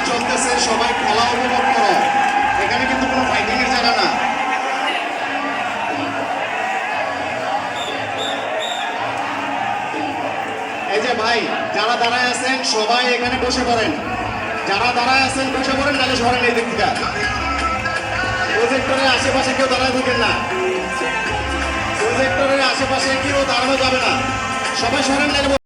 চলতেছে, সবাই খেলা উপভোগ করো। এখানে কিন্তু কোনো ফাইটিং এর জায়গা না। এই যে ভাই, যারা দাঁড়ায় আছেন সবাই এখানে বসে পড়েন। যারা দাঁড়ায় আছেন বসে পড়েন, নাহলে সরেন এই দিক থেকে। প্রজেক্টরের আশেপাশে কেউ দাঁড়ায় থাকেন না। প্রজেক্টরের আশেপাশে কেউ দাঁড়ানো যাবে না। সবাই সরেন, নাহলে